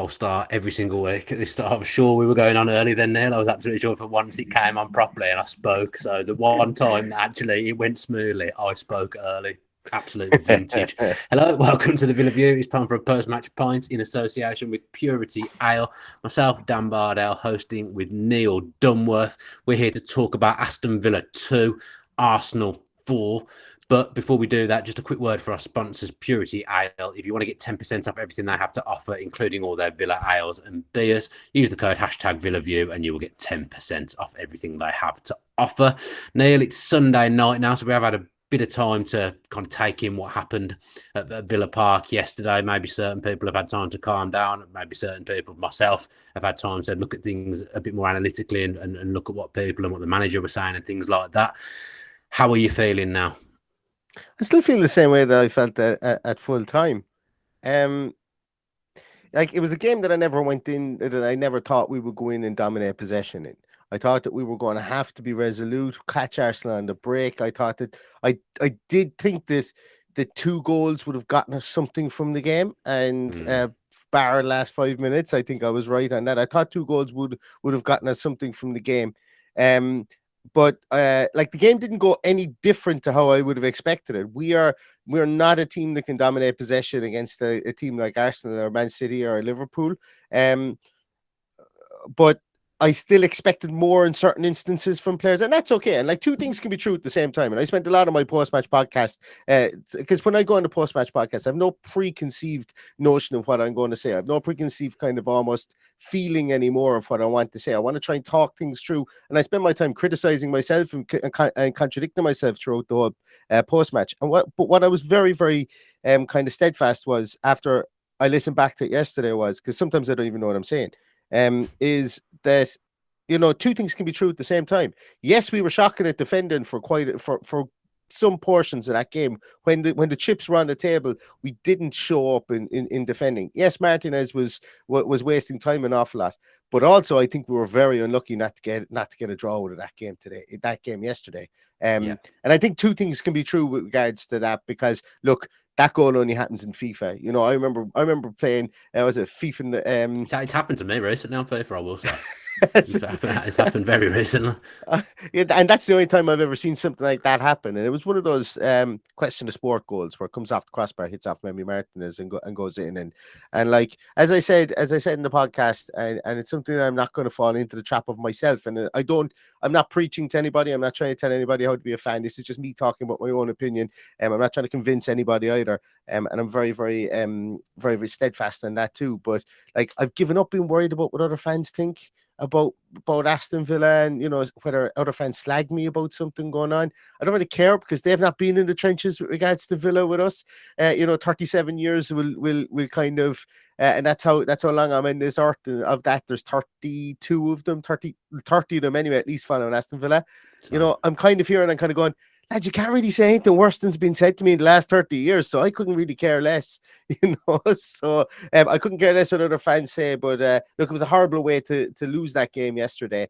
false start every single week at this start. I was sure we were going on early then, Neil. I was absolutely sure for once it came on properly and I spoke. So the one time actually it went smoothly, I spoke early. Absolute vintage. Hello, welcome to the Villa View. It's time for a post-match pint in association with Purity Ale. Myself, Dan Bardell, hosting with Neil Dunworth. We're here to talk about Aston Villa 2, Arsenal 4. But before we do that, just a quick word for our sponsors, Purity Ale. If you want to get 10% off everything they have to offer, including all their Villa ales and beers, use the code #VillaView and you will get 10% off everything they have to offer. Neil, it's Sunday night now, so we have had a bit of time to kind of take in what happened at Villa Park yesterday. Maybe certain people have had time to calm down. Maybe certain people, myself, have had time to look at things a bit more analytically and look at what people and what the manager was saying and things like that. How are you feeling now? I still feel the same way that I felt at full time. Like it was a game that I never went in, that I never thought we would go in and dominate possession in. I thought that we were going to have to be resolute, catch Arsenal on the break. I thought that I did think that the 2 goals would have gotten us something from the game, and bar last 5 minutes, I think I was right on that. I thought 2 goals would have gotten us something from the game. But like the game didn't go any different to how I would have expected it. We're not a team that can dominate possession against a team like Arsenal or Man City or Liverpool. But I still expected more in certain instances from players, and that's okay. And like 2 things can be true at the same time. And I spent a lot of my post-match podcast, because when I go on the post-match podcast, I have no preconceived notion of what I'm going to say. I have no preconceived kind of almost feeling anymore of what I want to say. I want to try and talk things through, and I spend my time criticizing myself and contradicting myself throughout the whole post-match. And what I was very, very kind of steadfast was, after I listened back to it yesterday, was, because sometimes I don't even know what I'm saying, is that, you know, 2 things can be true at the same time. Yes, we were shocking at defending for some portions of that game. When the chips were on the table, we didn't show up in defending. Yes, Martinez was wasting time an awful lot, but also I think we were very unlucky not to get a draw out of that game yesterday. And I think 2 things can be true with regards to that, because look, that goal only happens in FIFA. You know, I remember playing. Was it FIFA? It's happened to me recently on FIFA, I will say. It's happened very recently. Yeah, and that's the only time I've ever seen something like that happen. And it was one of those question of sport goals where it comes off the crossbar, hits off Emiliano Martinez and goes in. And like as I said in the podcast, and it's something that I'm not going to fall into the trap of myself. And I'm not preaching to anybody. I'm not trying to tell anybody how to be a fan. This is just me talking about my own opinion. I'm not trying to convince anybody either. And I'm very, very, very, very steadfast in that too. But like, I've given up being worried about what other fans think about Aston Villa, and, you know, whether other fans slag me about something going on. I don't really care, because they have not been in the trenches with regards to Villa with us. 37 years will kind of, and that's how long I'm in this earth. Of that, there's 32 of them, 30 of them anyway, at least following Aston Villa. You know, I'm kind of here and I'm kind of going, lads, you can't really say anything worse than's been said to me in the last 30 years, so I couldn't really care less, you know. So I couldn't care less what other fans say, but look, it was a horrible way to lose that game yesterday.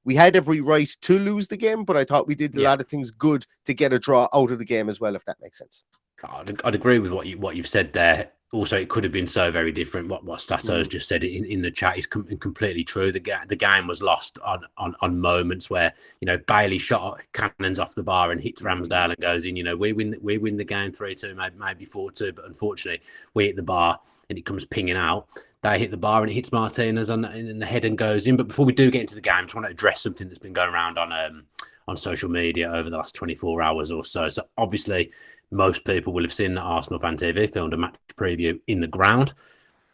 We had every right to lose the game, but I thought we did a lot of things good to get a draw out of the game as well, if that makes sense. I'd agree with what you've said there. Also, it could have been so very different. What Stato's just said in the chat is completely true. The game was lost on moments where, you know, Bailey shot cannons off the bar and hits Ramsdale and goes in. You know, we win the game 3-2, maybe 4-2, but unfortunately we hit the bar and it comes pinging out. They hit the bar and it hits Martinez in the head and goes in. But before we do get into the game, I just want to address something that's been going around on social media over the last 24 hours or so. So obviously, most people will have seen that Arsenal Fan TV filmed a match preview in the ground.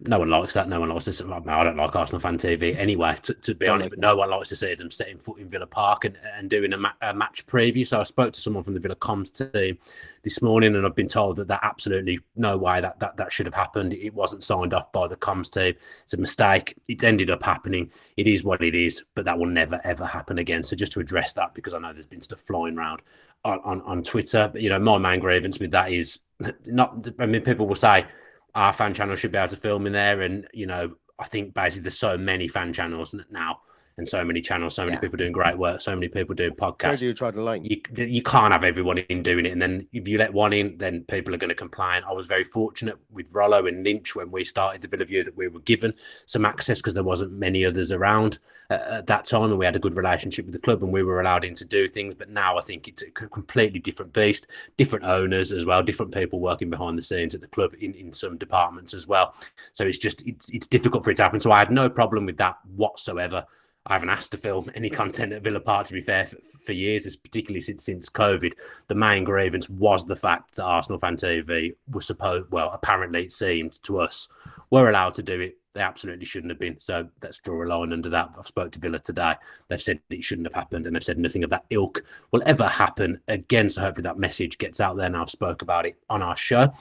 No one likes that. No one likes this. I don't like Arsenal Fan TV anyway, to be honest, but no one likes to see them setting foot in Villa Park and doing a match preview. So I spoke to someone from the Villa comms team this morning, and I've been told that absolutely no way that should have happened. It wasn't signed off by the comms team. It's a mistake. It's ended up happening. It is what it is, but that will never, ever happen again. So just to address that, because I know there's been stuff flying around on Twitter, but, you know, my main grievance with that is not, I mean, people will say our fan channel should be able to film in there. And, you know, I think basically there's so many fan channels now and so many channels, so many people doing great work, so many people doing podcasts. Where do you draw the line? You can't have everyone in doing it, and then if you let one in, then people are going to complain. I was very fortunate with Rollo and Lynch when we started the Villa View that we were given some access because there wasn't many others around at that time, and we had a good relationship with the club, and we were allowed in to do things. But now I think it's a completely different beast, different owners as well, different people working behind the scenes at the club in some departments as well. So it's difficult for it to happen. So I had no problem with that whatsoever. I haven't asked to film any content at Villa Park, to be fair, for years, particularly since COVID. The main grievance was the fact that Arsenal Fan TV was apparently it seemed to us, were allowed to do it. They absolutely shouldn't have been. So let's draw a line under that. I've spoke to Villa today. They've said it shouldn't have happened, and they've said nothing of that ilk will ever happen again. So hopefully that message gets out there. Now I've spoke about it on our show.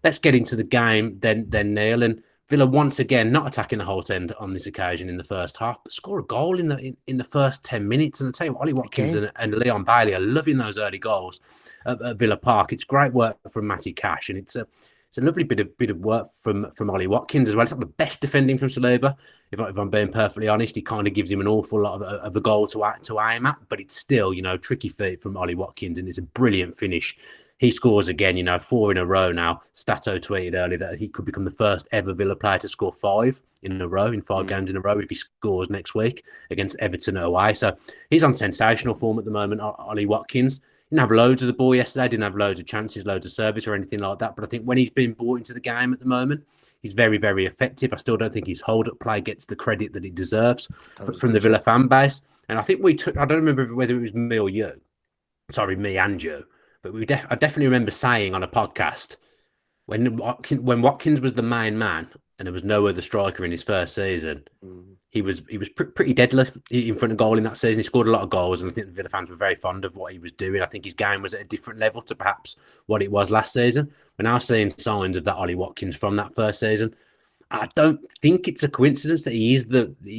Let's get into the game then Neil. And Villa once again not attacking the whole end on this occasion in the first half, but score a goal in the first 10 minutes. And I tell you what, Ollie Watkins and Leon Bailey are loving those early goals at Villa Park. It's great work from Matty Cash, and it's a lovely bit of work from Ollie Watkins as well. It's not the best defending from Saliba, if I'm being perfectly honest. He kind of gives him an awful lot of the goal to aim at, but it's still, tricky feat from Ollie Watkins, and it's a brilliant finish. He scores again, 4 in a row now. Stato tweeted earlier that he could become the first ever Villa player to score 5 in a row, in 5 games in a row, if he scores next week against Everton away. So he's on sensational form at the moment, Ollie Watkins. Didn't have loads of the ball yesterday, didn't have loads of chances, loads of service or anything like that. But I think when he's been brought into the game at the moment, he's very, very effective. I still don't think his hold-up play gets the credit that he deserves from the Villa fan base. And I think I don't remember whether it was me or you. Sorry, me and you. But I definitely remember saying on a podcast when Watkins was the main man and there was no other striker in his first season, he was pretty deadly in front of goal in that season. He scored a lot of goals, and I think the Villa fans were very fond of what he was doing. I think his game was at a different level to perhaps what it was last season. We're now seeing signs of that Ollie Watkins from that first season. I don't think it's a coincidence that he's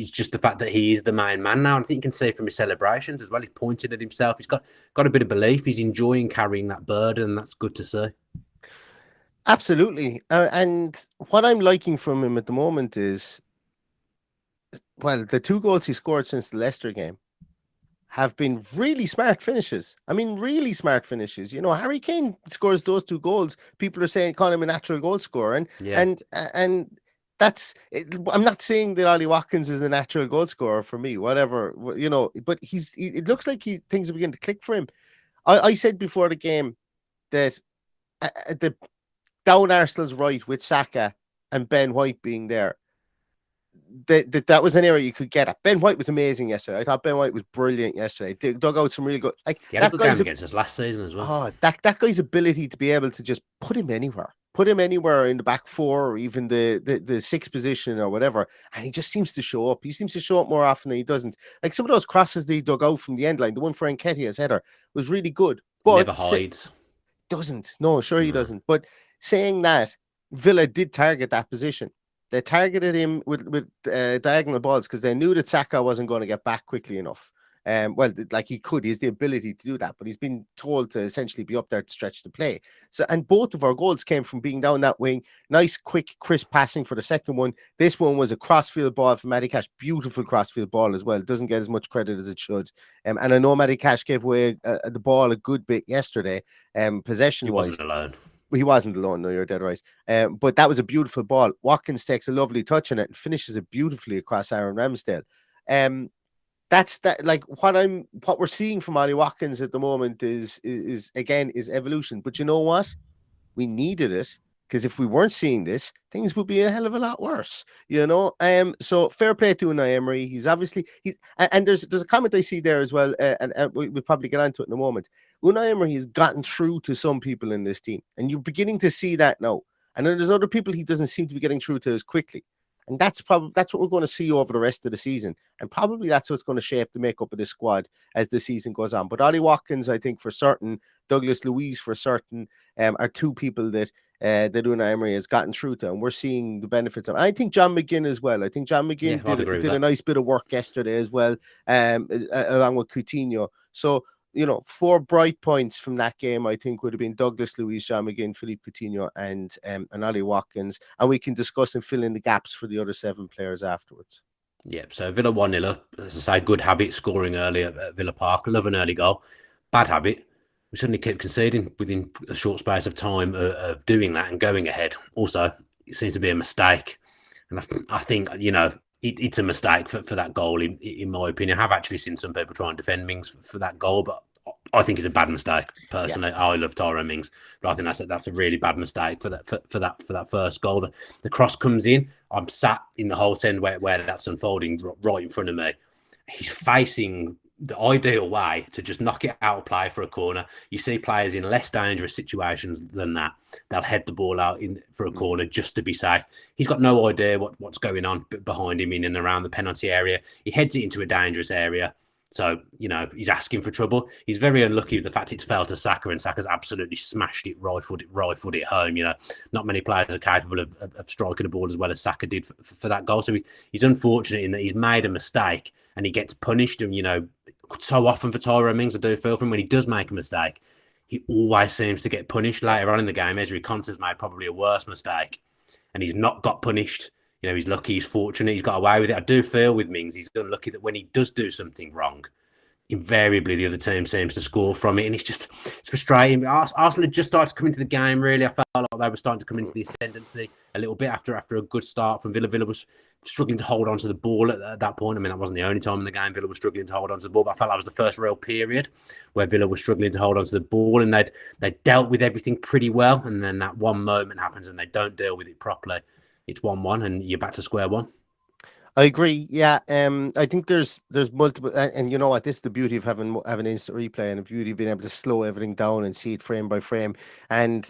just the fact that he is the main man now. I think you can see from his celebrations as well. He pointed at himself. He's got a bit of belief. He's enjoying carrying that burden, and that's good to see. Absolutely. And what I'm liking from him at the moment is, well, the 2 goals he scored since the Leicester game have been really smart finishes. I mean, really smart finishes. Harry Kane scores those 2 goals. People are calling him a natural goal scorer, and that's it. I'm not saying that Ollie Watkins is a natural goal scorer for me, whatever, but it looks like things are beginning to click for him. I said before the game that the down Arsenal's right with Saka and Ben White being there, that was an area you could get at. Ben White was amazing yesterday. I thought Ben White was brilliant yesterday. Dug out some really good. He had a good game against us last season as well. Oh, that guy's ability to be able to just put him anywhere in the back 4 or even the 6th position or whatever, and he just seems to show up. He seems to show up more often than he doesn't. Like some of those crosses that he dug out from the end line, the one for Nketiah's header was really good. But never hides. Doesn't. No, sure he doesn't. But saying that, Villa did target that position. They targeted him with diagonal balls because they knew that Saka wasn't going to get back quickly enough. He could. He has the ability to do that, but he's been told to essentially be up there to stretch the play. So, and both of our goals came from being down that wing. Nice, quick, crisp passing for the second one. This one was a crossfield ball from Matty Cash. Beautiful crossfield ball as well. It doesn't get as much credit as it should. And I know Matty Cash gave away the ball a good bit yesterday. Possession-wise. He wasn't alone. He wasn't alone. No, you're dead right. But that was a beautiful ball. Watkins takes a lovely touch on it and finishes it beautifully across Aaron Ramsdale. That's that. Like what we're seeing from Ollie Watkins at the moment is evolution. But you know what? We needed it, because if we weren't seeing this, things would be a hell of a lot worse. So fair play to Unai Emery. He's and there's a comment I see there as well, and we'll probably get onto it in a moment. Unai Emery has gotten through to some people in this team, and you're beginning to see that now. And then there's other people he doesn't seem to be getting through to as quickly. And that's what we're going to see over the rest of the season. And probably that's what's going to shape the makeup of this squad as the season goes on. But Ollie Watkins, I think for certain, Douglas Luiz for certain, are 2 people that Unai Emery has gotten through to, and we're seeing the benefits of. And I think John McGinn as well. I think John McGinn did a nice bit of work yesterday as well, along with Coutinho. So, 4 bright points from that game, I think, would have been Douglas Luiz, John McGinn, Philippe Coutinho, and Ollie Watkins. And we can discuss and fill in the gaps for the other 7 players afterwards. Yeah, so Villa 1-0 up. As I say, good habit scoring early at Villa Park. Love an early goal. Bad habit. We suddenly kept conceding within a short space of time of doing that and going ahead. Also, it seems to be a mistake. And I think, it's a mistake for that goal, in my opinion. I have actually seen some people try and defend Mings for that goal, but I think it's a bad mistake personally. Yeah. I love Tyrone Mings, but I think that's a really bad mistake for that first goal. The cross comes in. I'm sat in the whole end where that's unfolding right in front of me. He's facing the ideal way to just knock it out of play for a corner. You see players in less dangerous situations than that. They'll head the ball out for a corner just to be safe. He's got no idea what's going on behind him in and around the penalty area. He heads it into a dangerous area. So, he's asking for trouble. He's very unlucky with the fact it's fell to Saka, and Saka's absolutely smashed it, right-foot it home. Not many players are capable of striking a ball as well as Saka did for that goal. So he's unfortunate in that he's made a mistake and he gets punished. And, so often for Tyrone Mings, I do feel for him when he does make a mistake, he always seems to get punished later on in the game. Ezri Konsa's made probably a worse mistake and he's not got punished. He's lucky, he's fortunate, he's got away with it. I do feel with Mings, he's unlucky that when he does do something wrong, invariably the other team seems to score from it. And it's frustrating. Arsenal had just started to come into the game, really. I felt like they were starting to come into the ascendancy a little bit after a good start from Villa. Villa was struggling to hold on to the ball at that point. I mean, that wasn't the only time in the game Villa was struggling to hold on to the ball, but I felt that was the first real period where Villa was struggling to hold on to the ball, and they dealt with everything pretty well. And then that one moment happens and they don't deal with it properly. It's 1-1 and you're back to square one. I agree. Yeah. I think there's multiple, and you know what? This is the beauty of having instant replay, and the beauty of being able to slow everything down and see it frame by frame. And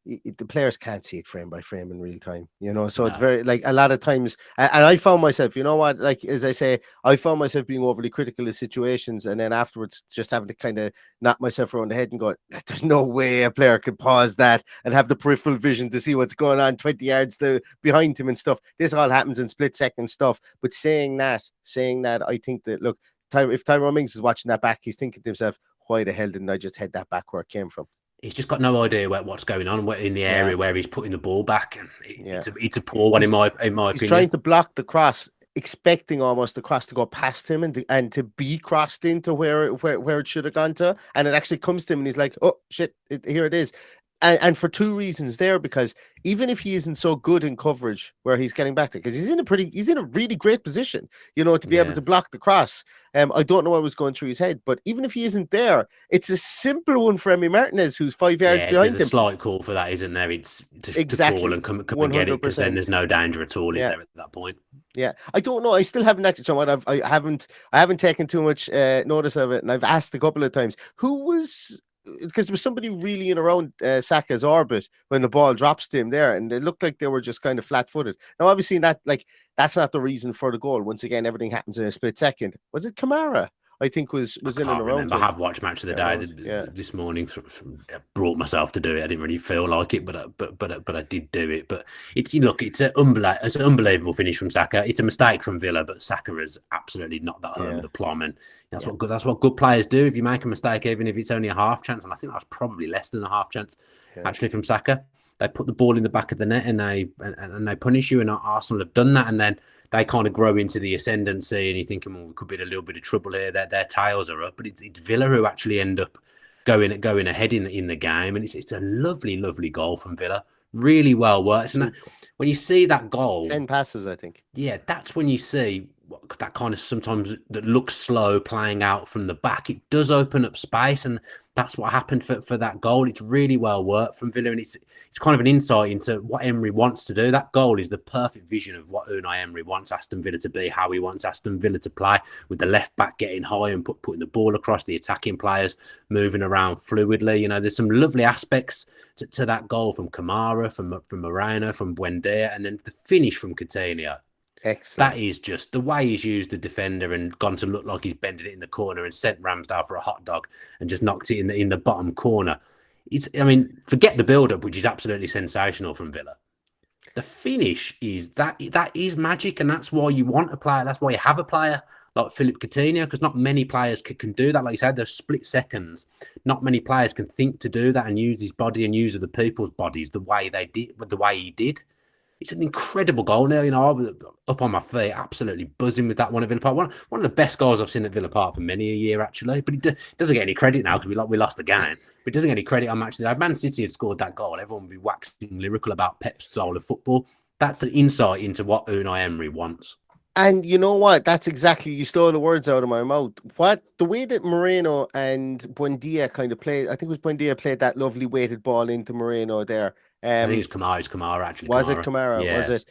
the players can't see it frame by frame in real time, so it's very, like, a lot of times, and I found myself, like, as I say, I found myself being overly critical of situations, and then afterwards just having to kind of knock myself around the head and go, there's no way a player could pause that and have the peripheral vision to see what's going on 20 yards behind him and stuff. This all happens in split second stuff. But saying that, I think that, look, if Tyrone Mings is watching that back, he's thinking to himself, why the hell didn't I just head that back where it came from? He's just got no idea what's going on in the area where he's putting the ball back. And it's a poor one, in my opinion. He's trying to block the cross, expecting almost the cross to go past him and to be crossed into where it should have gone to. And it actually comes to him and he's like, oh, shit, here it is. And for two reasons there, because even if he isn't so good in coverage where he's getting back to, because he's in a really great position, to be able to block the cross. I don't know what was going through his head, but even if he isn't there, it's a simple one for Emiliano Martinez, who's 5 yards behind him. There's a slight call for that, isn't there? It's to call and come and get it, because then there's no danger at all, is there, at that point? Yeah, I don't know. I still haven't actually. Someone I haven't taken too much notice of it, and I've asked a couple of times who was. Because there was somebody really in around Saka's orbit when the ball drops to him there, and it looked like they were just kind of flat-footed. Now, obviously, that's not the reason for the goal. Once again, everything happens in a split second. Was it Kamara? I think was in and around. I have watched Match of the Day this morning. Brought myself to do it. I didn't really feel like it, but I did do it. But it's an unbelievable finish from Saka. It's a mistake from Villa, but Saka is absolutely not that home of the plum, and that's what good players do. If you make a mistake, even if it's only a half chance, and I think that was probably less than a half chance actually from Saka. They put the ball in the back of the net and they punish you, and Arsenal have done that, and then they kind of grow into the ascendancy, and you're thinking, well, we could be in a little bit of trouble here. Their tails are up, but it's Villa who actually end up going ahead in the game, and it's a lovely, lovely goal from Villa. Really well worked, and when you see that goal, 10 passes, I think. Yeah, that's when you see that kind of sometimes that looks slow playing out from the back. It does open up space, and that's what happened for that goal. It's really well worked from Villa, and it's kind of an insight into what Emery wants to do. That goal is the perfect vision of what Unai Emery wants Aston Villa to be, how he wants Aston Villa to play, with the left back getting high and putting the ball across, the attacking players moving around fluidly. There's some lovely aspects to that goal from Kamara, from Moreno, from Buendia, and then the finish from Coutinho. Excellent. That is just the way he's used the defender and gone to look like he's bending it in the corner and sent Ramsdale for a hot dog and just knocked it in the bottom corner. Forget the build-up, which is absolutely sensational from Villa. The finish is that is magic, and that's why you want a player. That's why you have a player like Philippe Coutinho, because not many players can do that. Like you said, those split seconds. Not many players can think to do that and use his body and use other people's bodies the way he did. It's an incredible goal now. I was up on my feet, absolutely buzzing with that one at Villa Park. One of the best goals I've seen at Villa Park for many a year, actually. But it doesn't get any credit now because we lost the game. But it doesn't get any credit on match day. If Man City had scored that goal, everyone would be waxing lyrical about Pep's style of football. That's an insight into what Unai Emery wants. And you know what? That's exactly, you stole the words out of my mouth. The way that Moreno and Buendia kind of played, I think it was Buendia played that lovely weighted ball into Moreno there. I think it's Kamara actually. Was it Kamara? Yeah. Was it?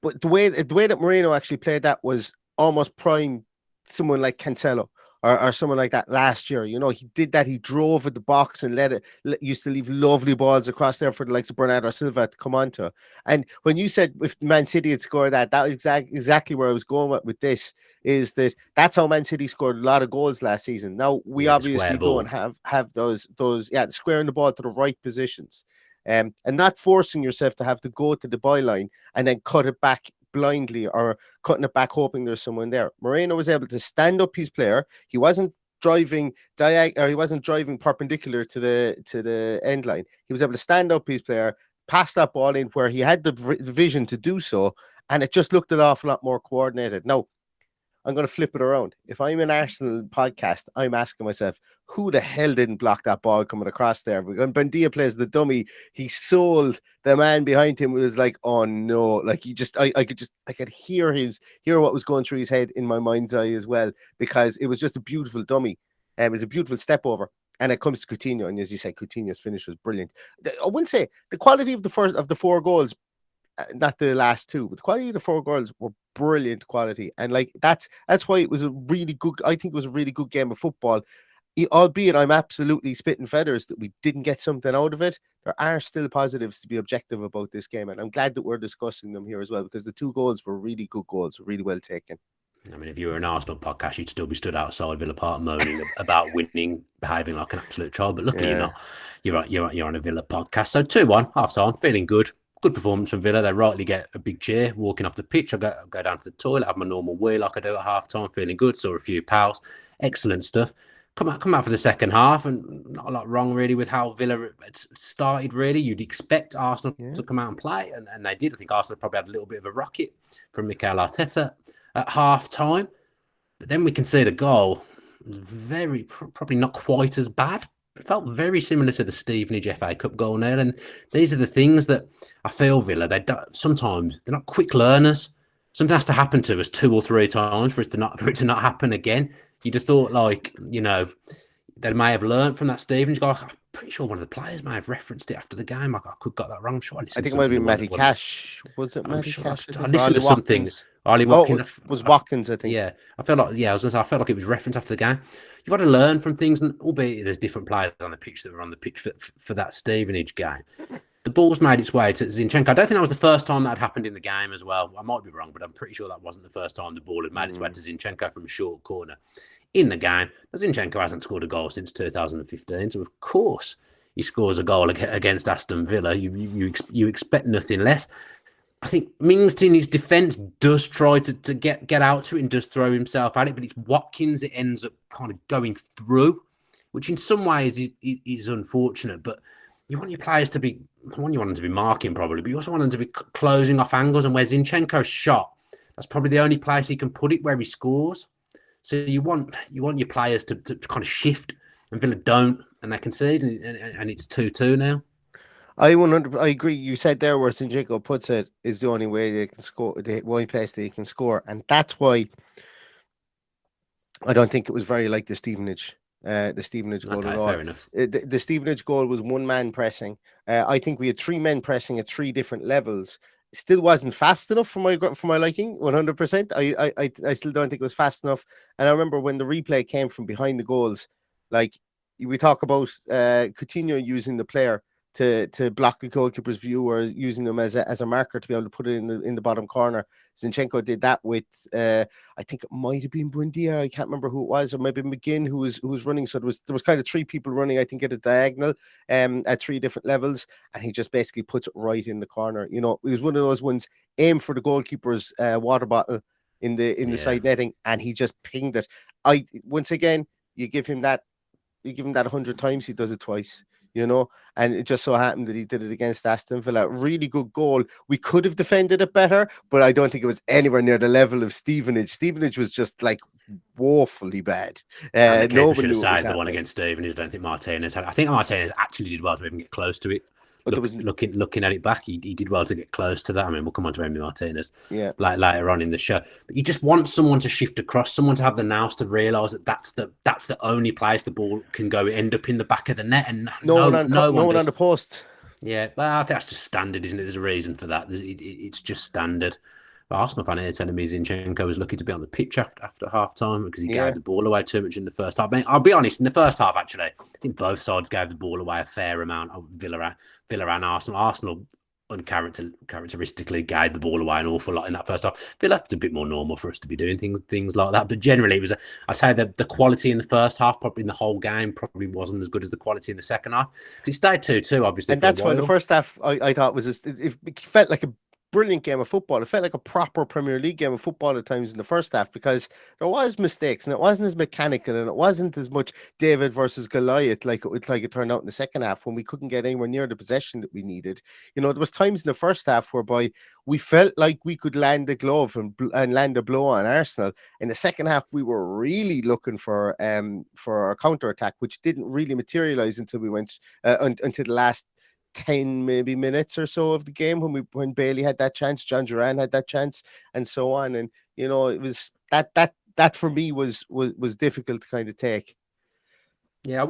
But the way that Moreno actually played that was almost prime someone like Cancelo or someone like that last year. He did that. He drove at the box and used to leave lovely balls across there for the likes of Bernardo Silva to come onto. And when you said if Man City had scored that was exactly where I was going with this, is that's how Man City scored a lot of goals last season. Now, we obviously don't have those, the squaring the ball to the right positions. And not forcing yourself to have to go to the byline and then cut it back blindly or cutting it back hoping there's someone there. Moreno was able to stand up his player. He wasn't driving he wasn't driving perpendicular to the end line. He was able to stand up his player, pass that ball in where he had the vision to do so, and it just looked an awful lot more coordinated. Now, I'm going to flip it around. If I'm an Arsenal podcast, I'm asking myself, who the hell didn't block that ball coming across there? When Buendia plays the dummy, he sold the man behind him. It was like, oh no, like I could hear what was going through his head in my mind's eye as well, because it was just a beautiful dummy. It was a beautiful step over. And it comes to Coutinho, and as you said, Coutinho's finish was brilliant. I wouldn't say the quality of the four goals, not the last two, but the quality of the four goals were brilliant quality. And like that's why it was a really good, I think it was a really good game of football. Albeit I'm absolutely spitting feathers that we didn't get something out of it. There are still positives to be objective about this game, and I'm glad that we're discussing them here as well, because the two goals were really good goals, really well taken. I mean, if you were an Arsenal podcast, you'd still be stood outside Villa Park moaning about winning, behaving like an absolute child. But luckily, you're not. You're on a Villa podcast. So 2-1, half time, feeling good. Good performance from Villa. They rightly get a big cheer walking off the pitch. I go down to the toilet, have my normal wee like I do at half time, feeling good. Saw a few pals. Excellent stuff. Come out for the second half, and not a lot wrong really with how Villa started. Really, you'd expect Arsenal to come out and play, and they did. I think Arsenal probably had a little bit of a rocket from Mikel Arteta at half time, but then we conceded a goal. Very probably not quite as bad. It felt very similar to the Stevenage FA Cup goal now, and these are the things that I feel Villa. Sometimes they're not quick learners. Something has to happen to us 2 or 3 times for it to not happen again. You just thought, like, they may have learned from that Stevenage goal. I'm pretty sure one of the players may have referenced it after the game. I could got that wrong. I'm sure I think it might be Matty Cash. Was it Matty Cash? I listened to something. Ollie Watkins. It was Watkins, I think. Yeah, I was going to say, I felt like it was referenced after the game. You've got to learn from things, and albeit there's different players on the pitch that were on the pitch for that Stevenage game. The ball's made its way to Zinchenko. I don't think that was the first time that had happened in the game as well. I might be wrong, but I'm pretty sure that wasn't the first time the ball had made its way to Zinchenko from a short corner in the game. Zinchenko hasn't scored a goal since 2015, so of course he scores a goal against Aston Villa. You expect nothing less. I think Mings in his defence does try to get out to it and does throw himself at it, but it's Watkins that ends up kind of going through, which in some ways is unfortunate. But you want your players to be, you want them to be marking probably, but you also want them to be closing off angles. And where Zinchenko's shot, that's probably the only place he can put it where he scores. So you want your players to kind of shift, and Villa don't, and they concede, and it's 2-2 now. I agree. You said there where Zinchenko puts it is the only way they can score, the only place they can score, and that's why I don't think it was very like the Stevenage goal at all. Fair enough. The Stevenage goal was one man pressing. I think we had 3 men pressing at 3 different levels. Still wasn't fast enough for my liking. 100%. I still don't think it was fast enough. And I remember when the replay came from behind the goals, like we talk about Coutinho using the player to block the goalkeeper's view, or using them as a marker to be able to put it in the bottom corner. Zinchenko did that with I think it might have been Buendia. I can't remember who it was, or maybe McGinn who was running. So there was kind of 3 people running, I think, at a diagonal at 3 different levels, and he just basically puts it right in the corner. It was one of those ones, aim for the goalkeeper's water bottle in the side netting, and he just pinged it. Once again, you give him that 100 times, he does it twice. you know, and it just so happened that he did it against Aston Villa. Really good goal. We could have defended it better, but I don't think it was anywhere near the level of Stevenage. Stevenage was just like woefully bad. And the keeper Nobody should have knew what was saved the one happening. against Stevenage. I don't think Martinez had. I think Martinez actually did well to even get close to it. But there was, Looking at it back, he did well to get close to that. I mean, we'll come on to Emiliano Martinez yeah. like later on in the show. But you just want someone to shift across, someone to have the nous to realise that that's the only place the ball can go, end up in the back of the net, and No one on the post. Yeah, well, I think that's just standard, isn't it? There's a reason for that. It's just standard. But Arsenal fan here telling me Zinchenko was lucky to be on the pitch after half time because he gave the ball away too much in the first half. I mean, I'll be honest, in the first half, actually, I think both sides gave the ball away a fair amount. Villa and Arsenal. Arsenal uncharacteristically gave the ball away an awful lot in that first half. Villa, it's a bit more normal for us to be doing things like that. But generally, it was I'd say the quality in the first half, probably in the whole game, probably wasn't as good as the quality in the second half. It stayed 2-2, obviously. And that's why the first half I thought was it felt like a brilliant game of football. It felt like a proper Premier League game of football at times in the first half because there was mistakes and it wasn't as mechanical and it wasn't as much David versus Goliath like it turned out in the second half when we couldn't get anywhere near the possession that we needed. You know, there was times in the first half whereby we felt like we could land a glove and land a blow on Arsenal. In the second half, we were really looking for a counter attack, which didn't really materialize until we went until the last 10 maybe minutes or so of the game when Bailey had that chance, John Duran had that chance, and so on. And you know, it was that for me was difficult to kind of take. Yeah, I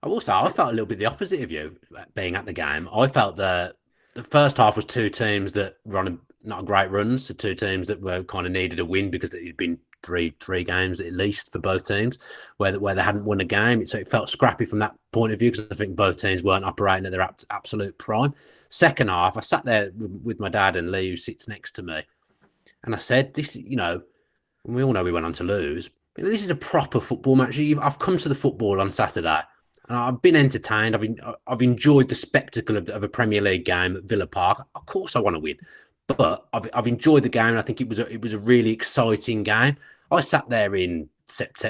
will say I felt a little bit the opposite of you being at the game. I felt the first half was two teams that were on not great runs, so two teams that were kind of needed a win because it had been three games at least for both teams where they hadn't won a game. So it felt scrappy from that point of view because I think both teams weren't operating at their absolute prime. Second half, I sat there with my dad and Lee, who sits next to me, and I said, "This, you know, we all know we went on to lose. But this is a proper football match. I've come to the football on Saturday." And I've been entertained. I've enjoyed the spectacle of a Premier League game at Villa Park. Of course, I want to win, but I've enjoyed the game. And I think it was a really exciting game. I sat there in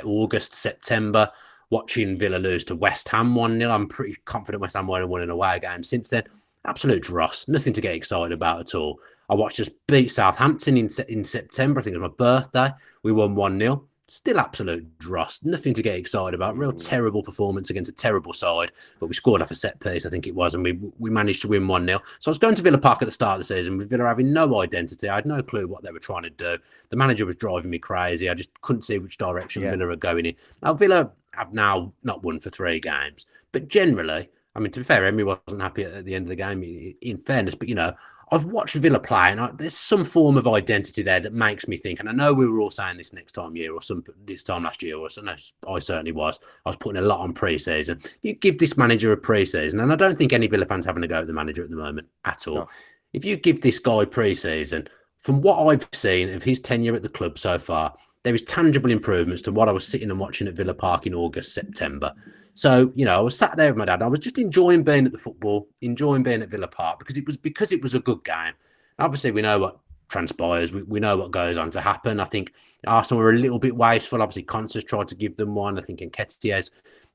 August, September, watching Villa lose to West Ham 1-0. I'm pretty confident West Ham won't have won an away game since then. Absolute dross. Nothing to get excited about at all. I watched us beat Southampton in September. I think it was my birthday. We won 1-0. Still absolute dross. Nothing to get excited about. Real terrible performance against a terrible side. But we scored off a set piece, I think it was, and we managed to win 1-0. So I was going to Villa Park at the start of the season with Villa having no identity. I had no clue what they were trying to do. The manager was driving me crazy. I just couldn't see which direction Villa are going in. Now, Villa have now not won for 3 games. But generally, I mean, to be fair, Emery wasn't happy at the end of the game, in fairness. But, you know, I've watched Villa play, and there's some form of identity there that makes me think. And I know we were all saying this this time last year, or so. No, I certainly was. I was putting a lot on pre-season. You give this manager a pre-season, and I don't think any Villa fans having a go at the manager at the moment at all. No. If you give this guy pre-season, from what I've seen of his tenure at the club so far, there is tangible improvements to what I was sitting and watching at Villa Park in August, September. So, you know, I was sat there with my dad. I was just enjoying being at the football, enjoying being at Villa Park because it was a good game. Obviously, we know what transpires. We know what goes on to happen. I think Arsenal were a little bit wasteful. Obviously, Constance tried to give them one. I think Nketiah's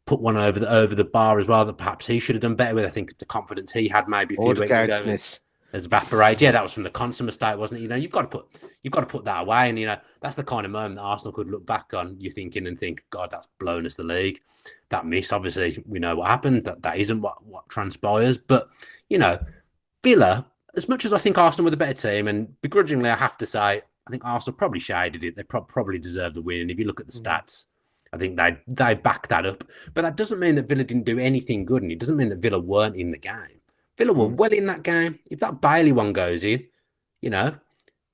put one over the bar as well that perhaps he should have done better with. I think the confidence he had maybe a few weeks ago has evaporated. Yeah, that was from the Constance mistake, wasn't it? You know, you've got to put that away. And, you know, that's the kind of moment that Arsenal could look back on, you thinking and think, God, that's blown us the league. That miss, obviously, we know what happened. That isn't what transpires. But, you know, Villa, as much as I think Arsenal were the better team, and begrudgingly, I have to say, I think Arsenal probably shaded it. They probably deserve the win. And if you look at the stats, I think they back that up. But that doesn't mean that Villa didn't do anything good. And it doesn't mean that Villa weren't in the game. Villa were well in that game. If that Bailey one goes in, you know,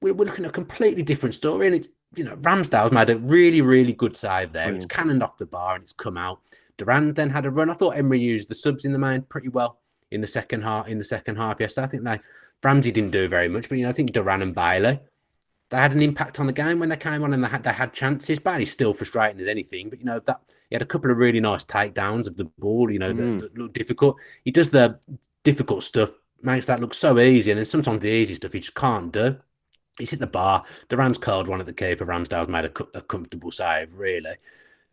we're looking at a completely different story. And it's, you know, Ramsdale's made a really, really good save there. It's cannoned off the bar and it's come out. Duran then had a run. I thought Emery used the subs in the main pretty well in the second half. Yes, I think Ramsey didn't do very much, but, you know, I think Duran and Bailey, they had an impact on the game when they came on and they had chances. Bailey's still frustrating as anything, but, you know, that he had a couple of really nice takedowns of the ball, you know, that look difficult. He does the difficult stuff, makes that look so easy, and then sometimes the easy stuff he just can't do. He's hit the bar. Duran's curled one at the keeper. Ramsdale's made a comfortable save, really.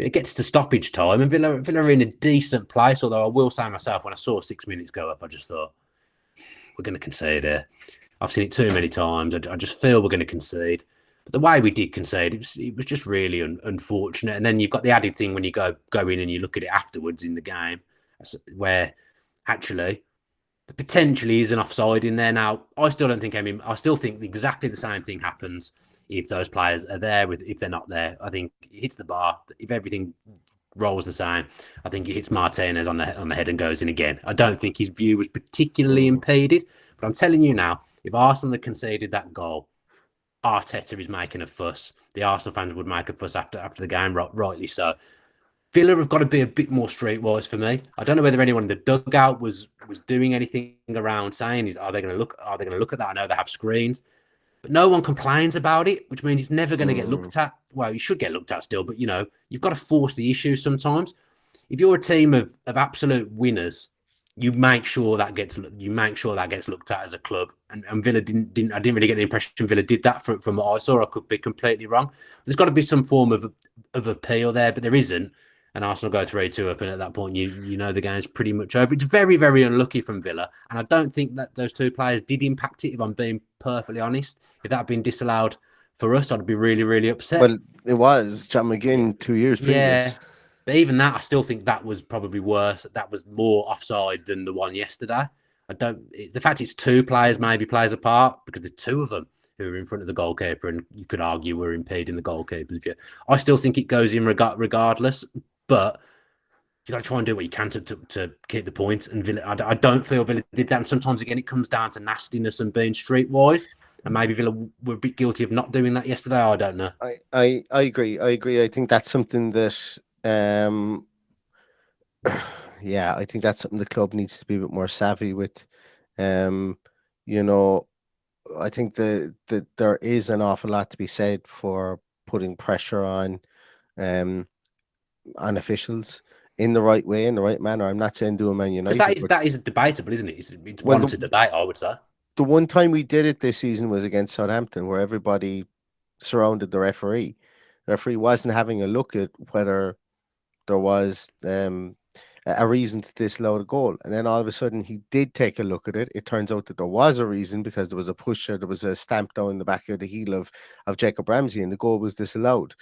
It gets to stoppage time, and Villa are in a decent place. Although I will say myself, when I saw 6 minutes go up, I just thought we're going to concede here. I've seen it too many times. I just feel we're going to concede. But the way we did concede, it was just really unfortunate. And then you've got the added thing when you go in and you look at it afterwards in the game, where actually potentially is an offside in there. Now, I still don't think I still think exactly the same thing happens if those players are there. If they're not there, I think it hits the bar. If everything rolls the same, I think it hits Martinez on the head and goes in again. I don't think his view was particularly impeded, but I'm telling you now, if Arsenal had conceded that goal, Arteta is making a fuss. The Arsenal fans would make a fuss after the game, rightly so. Villa have got to be a bit more streetwise for me. I don't know whether anyone in the dugout was doing anything around saying, are they going to look at that? I know they have screens, but no one complains about it, which means it's never going to get looked at. Well, you should get looked at still, but you've got to force the issue sometimes. If you're a team of absolute winners, you make sure that gets looked at as a club. And Villa didn't. I didn't really get the impression Villa did that from what I saw. I could be completely wrong. There's got to be some form of appeal there, but there isn't. And Arsenal go 3-2 up, and at that point, you know the game's pretty much over. It's very, very unlucky from Villa, and I don't think that those two players did impact it. If I'm being perfectly honest, if that had been disallowed for us, I'd be really, really upset. Well, it was John McGinn 2 years previous. Yeah, but even that, I still think that was probably worse. That was more offside than the one yesterday. The fact it's two players maybe plays a part, because there's two of them who are in front of the goalkeeper, and you could argue we're impeding the goalkeeper's view. I still think it goes in regardless. But you got to try and do what you can to keep the points. And Villa, I don't feel Villa did that. And sometimes, again, it comes down to nastiness and being streetwise. And maybe Villa were a bit guilty of not doing that yesterday. I don't know. I agree. I think that's something that, yeah, I think that's something the club needs to be a bit more savvy with. I think that there is an awful lot to be said for putting pressure on officials in the right way, in the right manner. I'm not saying do a Man United. That is debatable, isn't it? It's one to debate, I would say. The one time we did it this season was against Southampton, where everybody surrounded the referee. The referee wasn't having a look at whether there was a reason to disallow the goal. And then all of a sudden he did take a look at it. It turns out that there was a reason, because there was a pusher, there was a stamp down the back of the heel of Jacob Ramsey, and the goal was disallowed.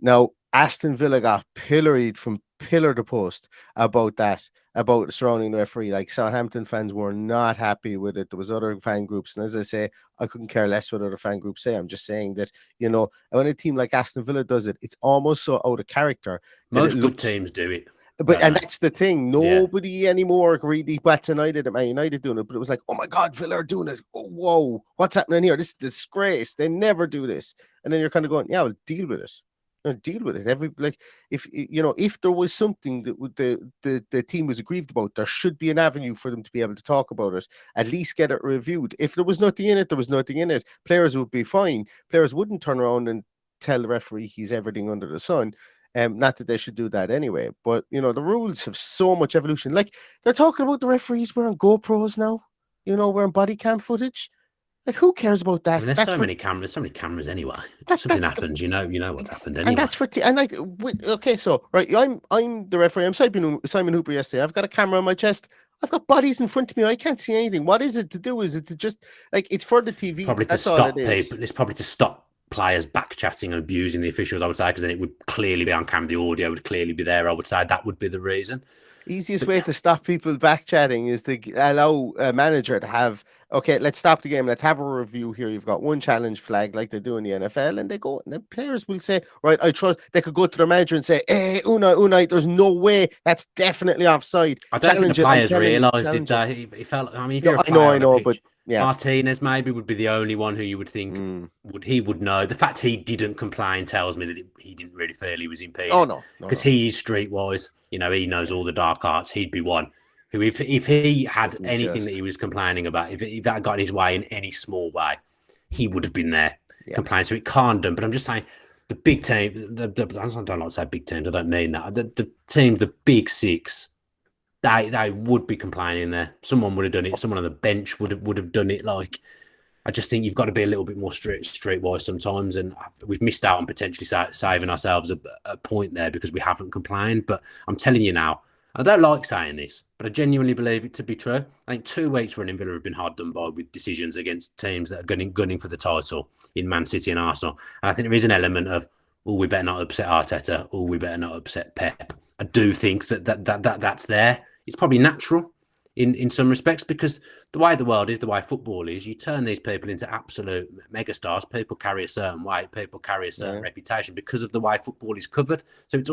Now, Aston Villa got pilloried from pillar to post about that, about surrounding the referee. Like, Southampton fans were not happy with it. There was other fan groups. And as I say, I couldn't care less what other fan groups say. I'm just saying that, when a team like Aston Villa does it, it's almost so out of character. Most good teams do it. And that's the thing. Nobody anymore really bats an eyelid at Man United doing it. But it was like, oh my God, Villa are doing it. Oh, whoa, what's happening here? This is a disgrace. They never do this. And then you're kind of going, yeah, well, deal with it. Deal with it. If there was something that the team was aggrieved about, there should be an avenue for them to be able to talk about it. At least get it reviewed. If there was nothing in it, there was nothing in it. Players would be fine. Players wouldn't turn around and tell the referee he's everything under the sun. Not that they should do that anyway. But the rules have so much evolution. Like, they're talking about the referees wearing GoPros now. Wearing body cam footage. Like, who cares about that? I mean, there's so many cameras anyway. Something happens, you know what's happened anyway. And that's for okay, so right, I'm the referee. I'm Simon Hooper yesterday. I've got a camera on my chest. I've got bodies in front of me. I can't see anything. What is it to do? Is it to just it's for the TV? Probably to stop people. It's probably to stop players back chatting and abusing the officials, I would say, because then it would clearly be on camera. The audio would clearly be there. I would say that would be the reason. Easiest way to stop people back chatting is to allow a manager to have, okay, let's stop the game. Let's have a review here. You've got one challenge flag like they do in the NFL, and they go, and the players will say, right, I trust. They could go to their manager and say, hey, Unai, there's no way. That's definitely offside. I don't think the players realised, did they? He felt, I mean, if you're a player on a pitch, but yeah. Martinez maybe would be the only one who you would think would know. The fact he didn't complain tells me that he didn't really feel he was impeded. Oh, no. Because he is streetwise. He knows all the dark arts. He'd be one who, if he had anything that he was complaining about, if that got in his way in any small way, he would have been there complaining. So it can't done. But I'm just saying, the big team, I don't like to say big teams, I don't mean that. The team, the big six, they would be complaining there. Someone would have done it. Someone on the bench would have done it. Like, I just think you've got to be a little bit more streetwise sometimes, and we've missed out on potentially saving ourselves a point there because we haven't complained. But I'm telling you now, I don't like saying this, but I genuinely believe it to be true. I think 2 weeks running, Villa have been hard done by with decisions against teams that are gunning for the title in Man City and Arsenal. And I think there is an element of, oh, we better not upset Arteta, oh, we better not upset Pep. I do think that's there. It's probably natural in some respects, because the way the world is, the way football is, you turn these people into absolute megastars. People carry a certain weight, people carry a certain reputation because of the way football is covered. So it's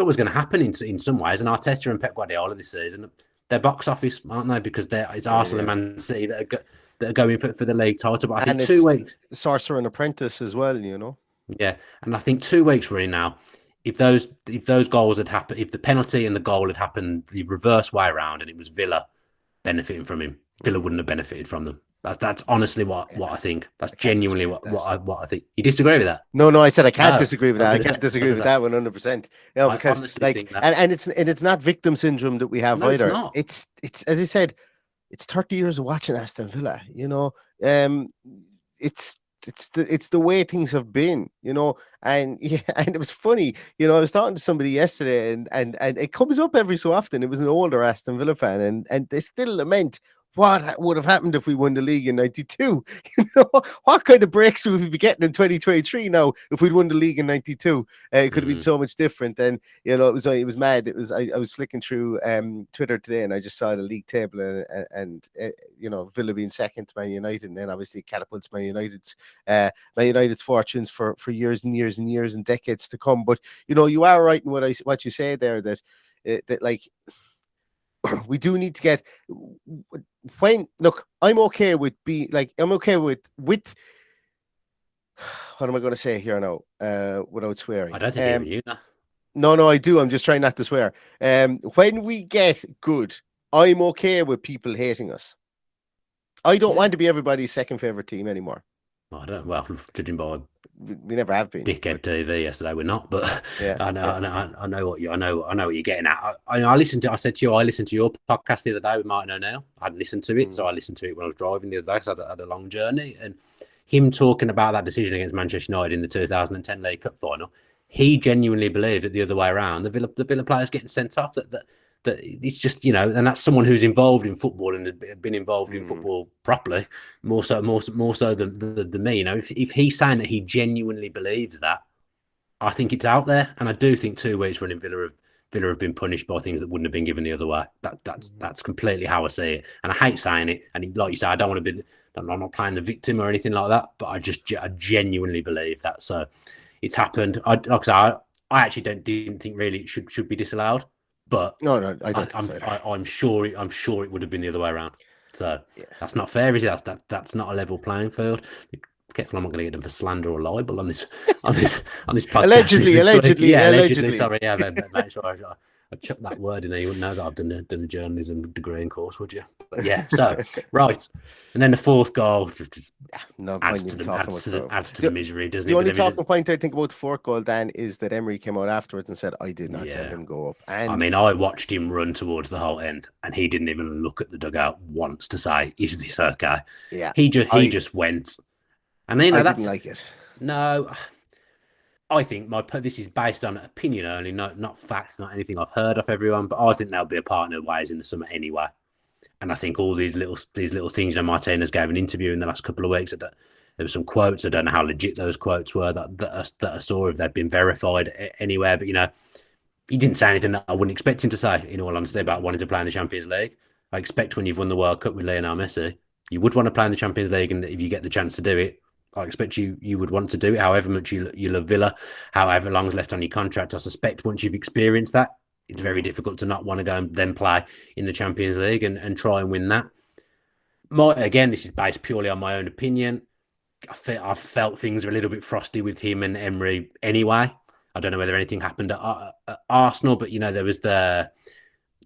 always going to happen in some ways. And Arteta and Pep Guardiola this season, they're box office, aren't they? Because it's Arsenal and Man City that are going for the league title. But I think 2 weeks, sorcerer and apprentice as well, you know. Yeah, and I think 2 weeks running now, if those goals had happened, if the penalty and the goal had happened the reverse way around, and it was Villa benefiting from him, Villa wouldn't have benefited from them. That's honestly what I think. That's genuinely what I think. You disagree with that? No, I said I can't disagree with that. I can't disagree with that 100%. You know, because it's not victim syndrome that we have either. It's as I said, it's 30 years of watching Aston Villa. You know, it's the way things have been, you know, and it was funny, you know. I was talking to somebody yesterday, and it comes up every so often. It was an older Aston Villa fan, and they still lament what would have happened if we won the league in '92. You know, what kind of breaks would we be getting in 2023 now if we'd won the league in '92? It could have been so much different. And you know, it was mad. It was I was flicking through Twitter today, and I just saw the league table, and you know, Villa being second to Man United, and then obviously catapults Man United's fortunes for years and years and years and decades to come. But you know, you are right in what you say there, that like we do need to get I'm okay with I'm okay with what am I going to say here now without swearing? I don't think even you know. No, I do. I'm just trying not to swear. When we get good, I'm okay with people hating us. I don't want to be everybody's second favorite team anymore. I don't. Well, judging by we never have been. Dickhead TV yesterday, we're not. But yeah, I know what you're getting at. I listened to. I said to you, I listened to your podcast the other day with Martin O'Neill. I hadn't listened to it, so I listened to it when I was driving the other day because I had a long journey. And him talking about that decision against Manchester United in the 2010 League Cup final, he genuinely believed that the other way around, the Villa players getting sent off. That it's just, you know, and that's someone who's involved in football and had been involved in football properly, more so than me. You know, if he's saying that he genuinely believes that, I think it's out there. And I do think 2 weeks running Villa have been punished by things that wouldn't have been given the other way. That's completely how I see it. And I hate saying it. And like you say, I don't want to be. I'm not playing the victim or anything like that. But I genuinely believe that. So it's happened. I actually didn't think really it should be disallowed. But no, I don't. I'm sure it would have been the other way around. So that's not fair, is it? That's not a level playing field. Be careful, I'm not going to get them for slander or libel on this podcast. Allegedly. Sorry, make sure I chucked that word in there. You wouldn't know that I've done a journalism degree in course, would you? But yeah, so right, and then the fourth goal adds to the misery, doesn't it? The only talking point I think about the fourth goal, Dan, is that Emery came out afterwards and said, "I did not tell him go up." And I mean, I watched him run towards the whole end, and he didn't even look at the dugout once to say, "Is this okay?" Yeah, he just went, and then I didn't like it. No. I think this is based on opinion only, not facts, not anything I've heard of everyone. But I think there'll be a partner of ways in the summer anyway. And I think all these little things. You know, Martinez gave an interview in the last couple of weeks. There were some quotes. I don't know how legit those quotes were that I saw, if they've been verified anywhere. But you know, he didn't say anything that I wouldn't expect him to say. In all honesty, about wanting to play in the Champions League. I expect when you've won the World Cup with Lionel Messi, you would want to play in the Champions League, and if you get the chance to do it, I expect you would want to do it. However much you love Villa, however long's left on your contract, I suspect once you've experienced that, it's very difficult to not want to go and then play in the Champions League and try and win that. Again, this is based purely on my own opinion. I felt things were a little bit frosty with him and Emery anyway. I don't know whether anything happened at Arsenal, but you know, there was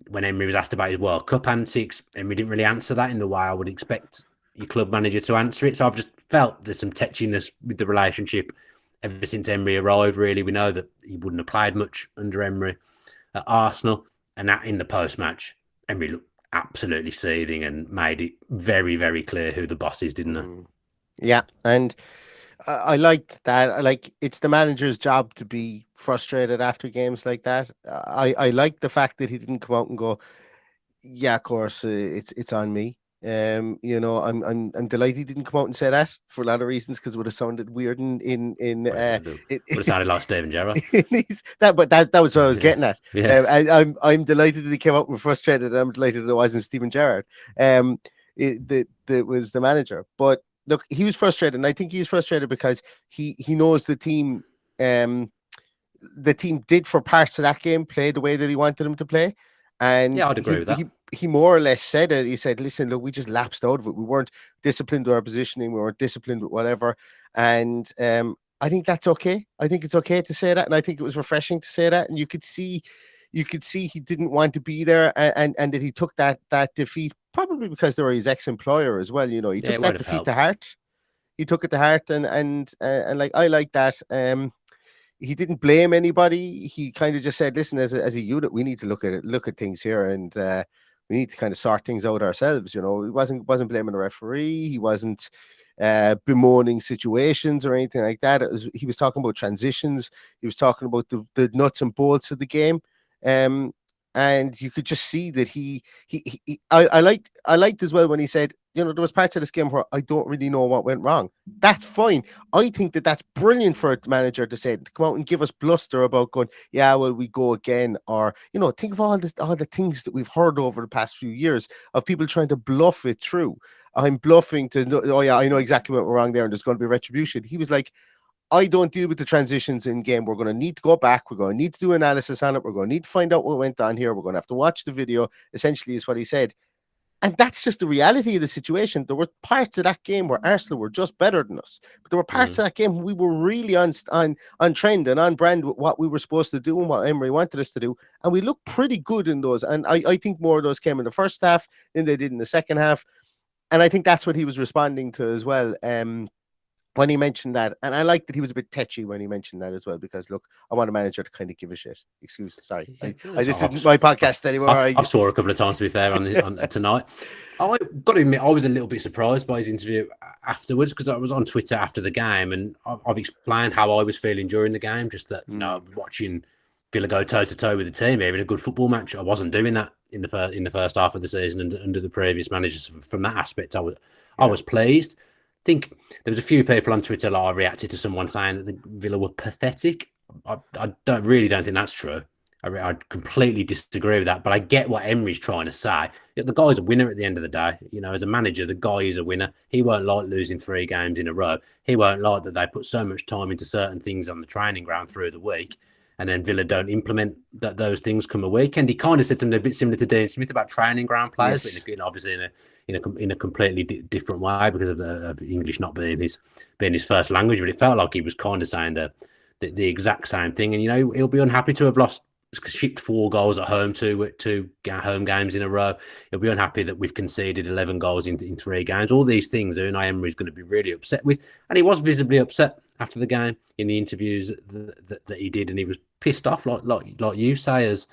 when Emery was asked about his World Cup antics, Emery didn't really answer that in the way I would expect your club manager to answer it. So I've just felt there's some tetchiness with the relationship ever since Emery arrived. Really, we know that he wouldn't have played much under Emery at Arsenal, and that in the post-match, Emery looked absolutely seething and made it very, very clear who the boss is, didn't he? Yeah, and I like that. Like it's the manager's job to be frustrated after games like that. I like the fact that he didn't come out and go, "Yeah, of course, it's on me." I'm delighted he didn't come out and say that for a lot of reasons because it would have sounded weird Well, it would have sounded like Steven Gerrard. That was what I was Yeah, getting at. yeah, I'm delighted that he came out and frustrated. And I'm delighted that it wasn't Steven Gerrard. That was the manager. But look, he was frustrated, and I think he's frustrated because he knows um the team did for parts of that game play the way that he wanted them to play. And yeah. I'd agree with that. he more or less said it. He said, "Listen, look, we just lapsed out of it. We weren't disciplined with our positioning. We weren't disciplined with whatever." And I think that's okay. I think it's okay to say that, and I think it was refreshing to say that. And you could see he didn't want to be there, and that he took that defeat probably because they were his ex-employer as well. You know, he Yeah, took it that would have defeat to helped. heart. He took it to heart, and like I like that. He didn't blame anybody. He kind of just said, "Listen, as a unit, we need to look at things here, and we need to kind of sort things out ourselves." You know, he wasn't blaming the referee. He wasn't bemoaning situations or anything like that. He was talking about transitions. He was talking about the nuts and bolts of the game. Um, and you could just see that I liked as well when he said, you know, there was parts of this game where I don't really know what went wrong. That's fine. I think that that's brilliant for a manager to say, to come out and give us bluster about going, yeah, well, we go again, or you know, think of all the things that we've heard over the past few years of people trying to bluff it through. I'm bluffing to, oh yeah, I know exactly what went wrong there, and there's going to be retribution. He was like, I don't deal with the transitions in game. We're going to need to go back. We're going to need to do analysis on it. We're going to need to find out what went on here. We're going to have to watch the video. Essentially, is what he said. And that's just the reality of the situation. There were parts of that game where Arsenal were just better than us, but there were parts of that game we were really on trend and on brand with what we were supposed to do and what Emery wanted us to do, and we looked pretty good in those. And I think more of those came in the first half than they did in the second half, and I think that's what he was responding to as well. When he mentioned that, and I like that he was a bit tetchy when he mentioned that as well, because look, I want a manager to kind of give a shit. Sorry, Yeah, this isn't my podcast anymore. I've saw a couple of times, to be fair, on tonight. I got to admit, I was a little bit surprised by his interview afterwards, because I was on Twitter after the game, and I've explained how I was feeling during the game. Just that, you know, watching Villa go toe to toe with the team here in a good football match. I wasn't doing that in the first half of the season and under the previous managers. From that aspect, I was pleased. I think there was a few people on Twitter that I reacted to someone saying that the Villa were pathetic. I don't think that's true. I completely disagree with that, but I get what Emery's trying to say. The guy's a winner at the end of the day. You know, as a manager, the guy is a winner. He won't like losing 3 games in a row. He won't like that they put so much time into certain things on the training ground through the week, and then Villa don't implement those things come a weekend. He kind of said something a bit similar to Dean Smith about training ground players, Yes. but obviously in a completely different way because of English not being his first language. But it felt like he was kind of saying the exact same thing. And, you know, he'll be unhappy to have shipped 4 goals at home to home games in a row. He'll be unhappy that we've conceded 11 goals in 3 games. All these things Unai Emery is going to be really upset with. And he was visibly upset after the game in the interviews that he did. And he was pissed off, like you say, as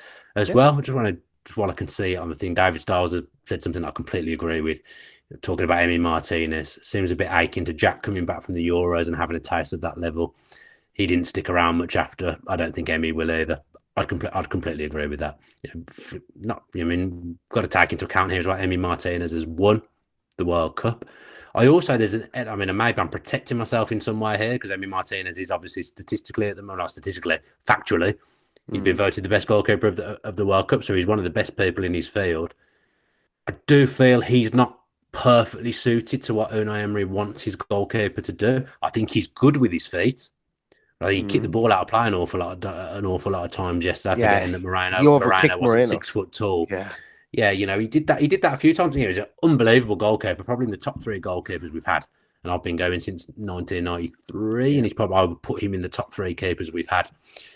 well. Just while I can see it on the thing, David Stiles has said something I completely agree with. Talking about Emiliano Martinez, seems a bit aching to Jack coming back from the Euros and having a taste of that level. He didn't stick around much after. I don't think Emmy will either. I'd completely agree with that. Got to take into account here as well. Emmy Martinez has won the World Cup. Maybe I'm protecting myself in some way here because Emmy Martinez is obviously factually, he's been voted the best goalkeeper of the World Cup, so he's one of the best people in his field. I do feel he's not perfectly suited to what Unai Emery wants his goalkeeper to do. I think he's good with his feet. I think he kicked the ball out of play an awful lot of times yesterday, forgetting that Moreno wasn't 6 foot tall. Yeah, you know, he did that a few times. He was an unbelievable goalkeeper, probably in the top 3 goalkeepers we've had. And I've been going since 1993, and I would put him in the top 3 keepers we've had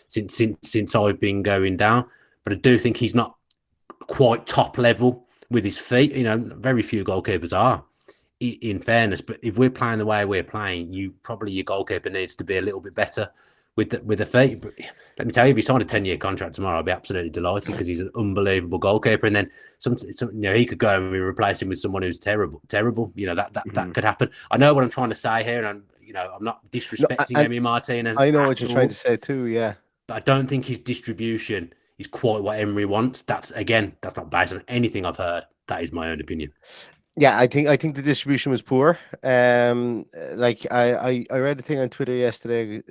since I've been going down. But I do think he's not quite top level with his feet. You know, very few goalkeepers are, in fairness. But if we're playing the way we're playing, your goalkeeper needs to be a little bit better with the fee. But let me tell you, if he signed a 10-year contract tomorrow, I'd be absolutely delighted because he's an unbelievable goalkeeper. And then some he could go and we replace him with someone who's terrible. That could happen. I know what I'm trying to say here, and I'm not disrespecting Emi Martinez. I know what you're trying to say too. Yeah, but I don't think his distribution is quite what Emery wants. That's not based on anything I've heard. That is my own opinion. Yeah, I think the distribution was poor. Like I read a thing on Twitter yesterday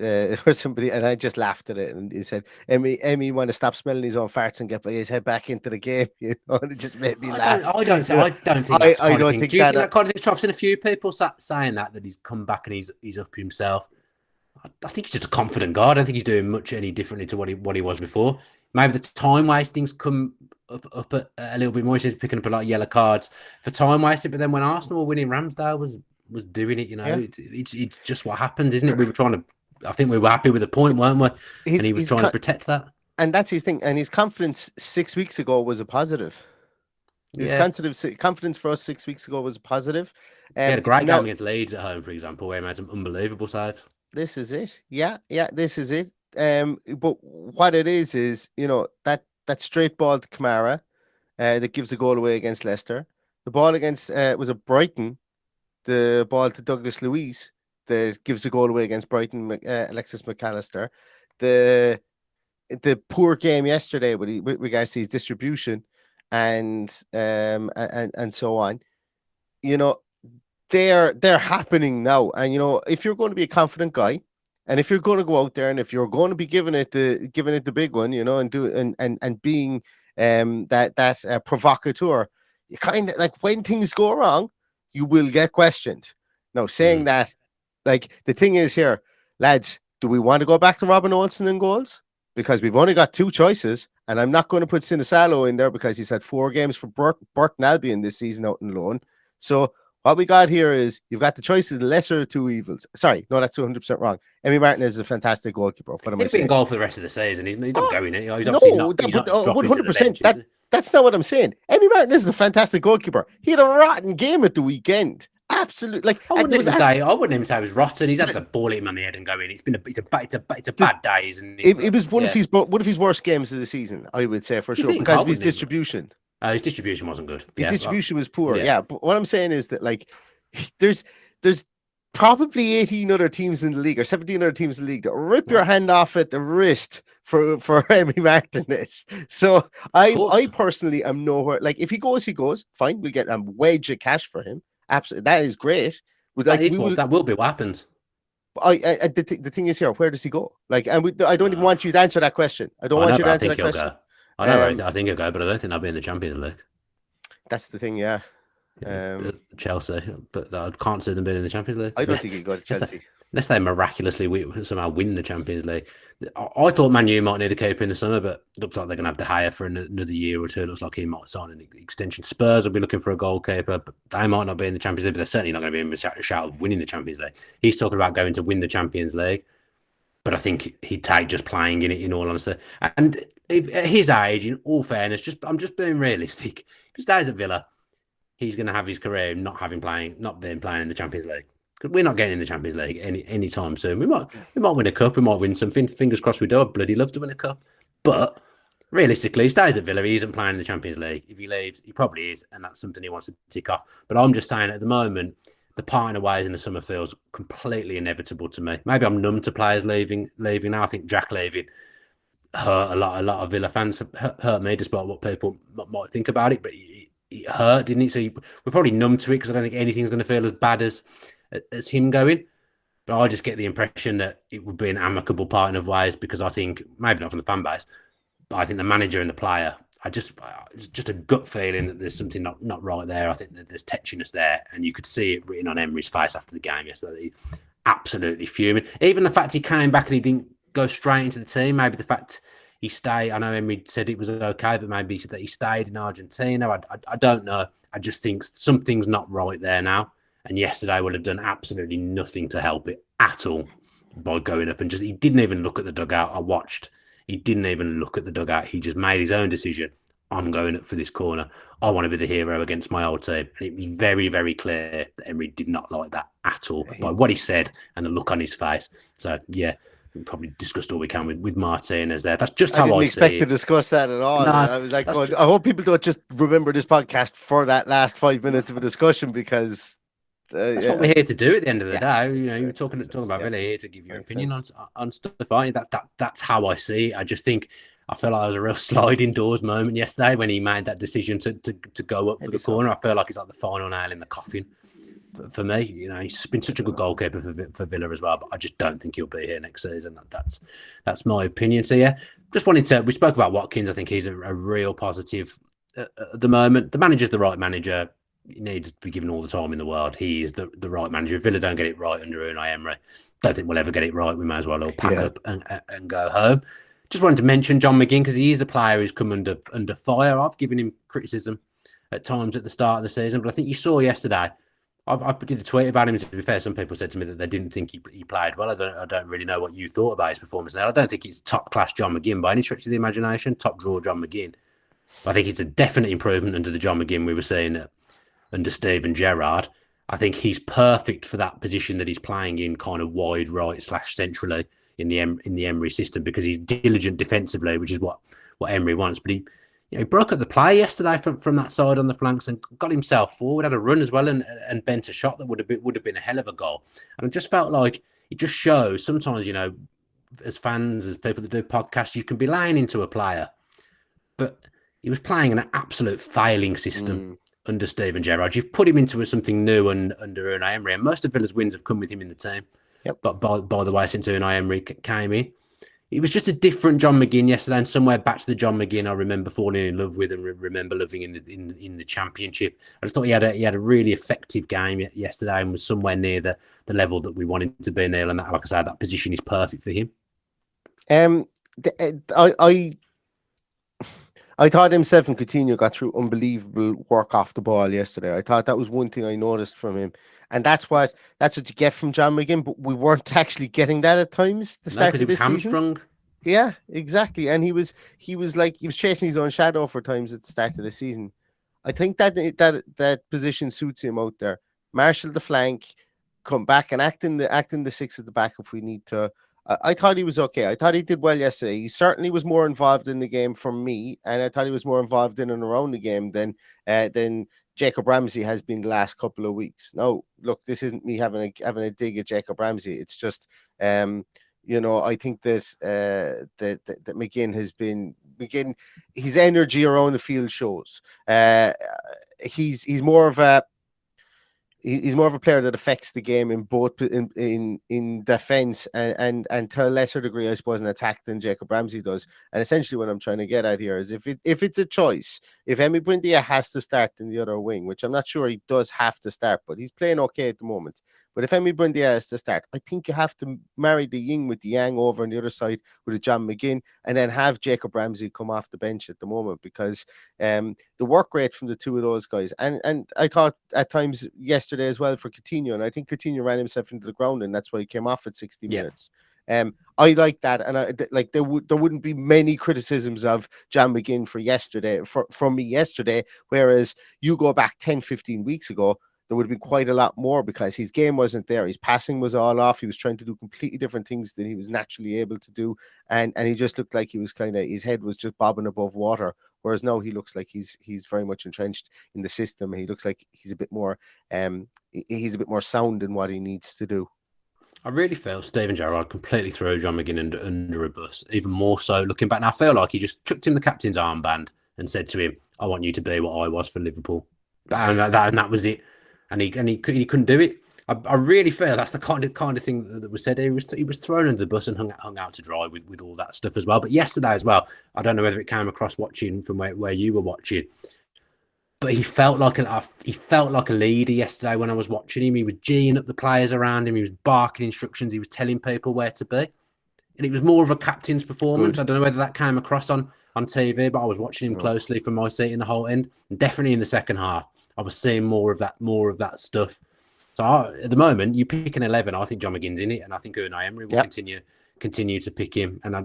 where somebody, and I just laughed at it, and he said, "Emmy want to stop smelling his own farts and get his head back into the game." And it just made me laugh. I don't think that's kind of thing. Do you think that kind of thing? I've seen a few people saying that he's come back and he's up himself. I think he's just a confident guy. I don't think he's doing much any differently to what he was before. Maybe the time wastings come up a little bit more. He's picking up a lot of yellow cards for time wasted. But then when Arsenal were winning, Ramsdale was doing it. It's just what happens, isn't it? We were trying to. I think we were happy with the point, weren't we? And he was trying to protect that. And that's his thing. And his confidence 6 weeks ago was a positive. His confidence for us 6 weeks ago was a positive. He had a great game against Leeds at home, for example, where he made some unbelievable saves. This is it. Yeah, this is it. But what it is that straight ball to Kamara that gives a goal away against Leicester. The ball against was it Brighton? The ball to Douglas Luiz that gives a goal away against Brighton. Alexis McAllister. The poor game yesterday with regards to his distribution and so on. They're happening now, and if you're going to be a confident guy, and if you're going to go out there, and if you're going to be giving it the big one, and do and being that provocateur, you kind of like when things go wrong, you will get questioned. Now, saying that, like the thing is here, lads, do we want to go back to Robin Olsen in goals? Because we've only got two choices, and I'm not going to put Sinisalo in there because he's had 4 games for Burton Albion this season out on loan. So what we got here is you've got the choice of the lesser of two evils. Sorry, no, that's 200% wrong. Emi Martinez is a fantastic goalkeeper. What am I saying? He's been goal for the rest of the season. He's not going in. He's obviously not 100%. That's not what I'm saying. Emi Martinez is a fantastic goalkeeper. He had a rotten game at the weekend. Absolutely. Like I wouldn't even say it was rotten. He's had the ball hit him on the head and go in. It's a bad day, isn't it? It was one of his worst games of the season, I would say for sure, because of his distribution. His distribution wasn't good. His distribution was poor. Yeah, but what I'm saying is that like there's probably 18 other teams in the league or 17 other teams in the league that rip your hand off at the wrist for Emi Martinez. So I personally am nowhere. Like if he goes, fine. We get a wage of cash for him. Absolutely, that is great. But like, that will be what happens. The thing is here, where does he go? Like, and I don't even want you to answer that question. I don't want you to answer that question. I know. I think he'll go, but I don't think they'll be in the Champions League. That's the thing, yeah. Chelsea, but I can't see them being in the Champions League. I don't think he'd go to Chelsea. Unless they miraculously somehow win the Champions League. I thought Man U might need a keeper in the summer, but looks like they're going to have to hire for another year or two. It looks like he might sign an extension. Spurs will be looking for a goalkeeper, but they might not be in the Champions League, but they're certainly not going to be in the shout of winning the Champions League. He's talking about going to win the Champions League, but I think he'd take just playing in it, in all honesty. And at his age, in all fairness, I'm just being realistic. If he stays at Villa, he's going to have his career not being playing in the Champions League. We're not getting in the Champions League any time soon. We might win a cup. We might win something. Fingers crossed we do. I'd bloody love to win a cup. But realistically, he stays at Villa. He isn't playing in the Champions League. If he leaves, he probably is, and that's something he wants to tick off. But I'm just saying at the moment, the parting of ways in the summer feels completely inevitable to me. Maybe I'm numb to players leaving now. I think Jack leaving hurt a lot of Villa fans. Hurt me, despite what people might think about it. But it hurt, didn't it? So we're probably numb to it because I don't think anything's going to feel as bad as him going. But I just get the impression that it would be an amicable parting of ways because I think, maybe not from the fan base, but I think the manager and the player, it's just a gut feeling that there's something not right there. I think that there's tetchiness there, and you could see it written on Emery's face after the game yesterday. He's absolutely fuming. Even the fact he came back and he didn't go straight into the team, maybe the fact he stayed, I know Emery said it was okay, but maybe that he stayed in Argentina. I don't know. I just think something's not right there now. And yesterday would have done absolutely nothing to help it at all by going up and he didn't even look at the dugout. I watched. He didn't even look at the dugout. He just made his own decision. I'm going up for this corner. I want to be the hero against my old team. And it was very, very clear that Emery did not like that at all by what he said and the look on his face. So, yeah, We probably discussed all we can with Martinez there. That's just I how didn't I expect see to it. discuss that at all. No, I was like, I hope people don't just remember this podcast for that last 5 minutes of a discussion because that's what we're here to do at the end of the day. it's You're great. talking about Villa here to give your Makes opinion sense. on stuff. Aren't you? That's how I see it. I just think I feel like there was a real sliding doors moment yesterday when he made that decision to go up for the corner. I feel like it's like the final nail in the coffin for me. He's been such a good goalkeeper for Villa as well, but I just don't think he'll be here next season. That's my opinion. So yeah, just wanted to. We spoke about Watkins. I think he's a real positive at the moment. The manager's the right manager. He needs to be given all the time in the world. He is the right manager. If Villa don't get it right under Unai Emery, don't think we'll ever get it right. We may as well all pack up and go home. Just wanted to mention John McGinn because he is a player who's come under fire. I've given him criticism at times at the start of the season, but I think you saw yesterday. I did a tweet about him. To be fair, some people said to me that they didn't think he played well. I don't really know what you thought about his performance now. I don't think it's top class John McGinn by any stretch of the imagination. Top draw John McGinn. But I think it's a definite improvement under the John McGinn we were seeing under Steven Gerrard. I think he's perfect for that position that he's playing in, kind of wide right / centrally in the Emery system, because he's diligent defensively, which is what Emery wants. But he broke up the play yesterday from that side on the flanks and got himself forward, had a run as well, and bent a shot that would have been a hell of a goal. And it just felt like it just shows sometimes, as fans, as people that do podcasts, you can be laying into a player, but he was playing an absolute failing system under Steven Gerrard. You've put him into something new under Unai Emery, and most of Villa's wins have come with him in the team. Yep. But by the way, since Unai Emery came in, it was just a different John McGinn yesterday, and somewhere back to the John McGinn I remember falling in love with and remember loving in the Championship. I just thought he had a really effective game yesterday and was somewhere near the level that we wanted to be near. And that, like I said, that position is perfect for him. I thought himself and Coutinho got through unbelievable work off the ball yesterday. I thought that was one thing I noticed from him, and that's what you get from John McGinn. But we weren't actually getting that at times. The start of this hamstrung. Season. Yeah, exactly. And he was chasing his own shadow for times at the start of the season. I think that position suits him out there. Marshal the flank, come back and act in the six at the back if we need to. I thought he was okay. I thought he did well yesterday. He certainly was more involved in the game from me, and I thought he was more involved in and around the game than Jacob Ramsey has been the last couple of weeks. Now, look, this isn't me having a dig at Jacob Ramsey. It's just, I think that McGinn has been his energy around the field shows. He's more of a player that affects the game in both in defense and to a lesser degree, I suppose, in attack than Jacob Ramsey does. And essentially, what I'm trying to get at here is if it's a choice, if Emi Buendia has to start in the other wing, which I'm not sure he does have to start, but he's playing okay at the moment. But if Emi Buendia has to start, I think you have to marry the yin with the yang over on the other side with a John McGinn, and then have Jacob Ramsey come off the bench at the moment, because the work rate from the two of those guys, and I thought at times yesterday as well for Coutinho, and I think Coutinho ran himself into the ground, and that's why he came off at 60 minutes. I like that, and there wouldn't be many criticisms of John McGinn from me yesterday, whereas you go back 10-15 weeks ago, there would have been quite a lot more, because his game wasn't there. His passing was all off. He was trying to do completely different things than he was naturally able to do. And he just looked like he was his head was just bobbing above water. Whereas now he looks like he's very much entrenched in the system. He looks like he's a bit more sound in what he needs to do. I really feel Steven Gerrard completely threw John McGinn under a bus, even more so looking back. And I feel like he just chucked him the captain's armband and said to him, I want you to be what I was for Liverpool. And that was it. And he couldn't do it. I really feel that's the kind of thing that was said. He was thrown under the bus and hung out to dry with all that stuff as well. But yesterday as well, I don't know whether it came across watching from where you were watching, but he felt like a leader yesterday when I was watching him. He was geeing up the players around him. He was barking instructions. He was telling people where to be, and it was more of a captain's performance. Good. I don't know whether that came across on TV, but I was watching him closely from my seat in the whole end, and definitely in the second half. I was seeing more of that stuff. So at the moment, you pick an 11. I think John McGinn's in it, and I think Unai Emery will continue to pick him. And I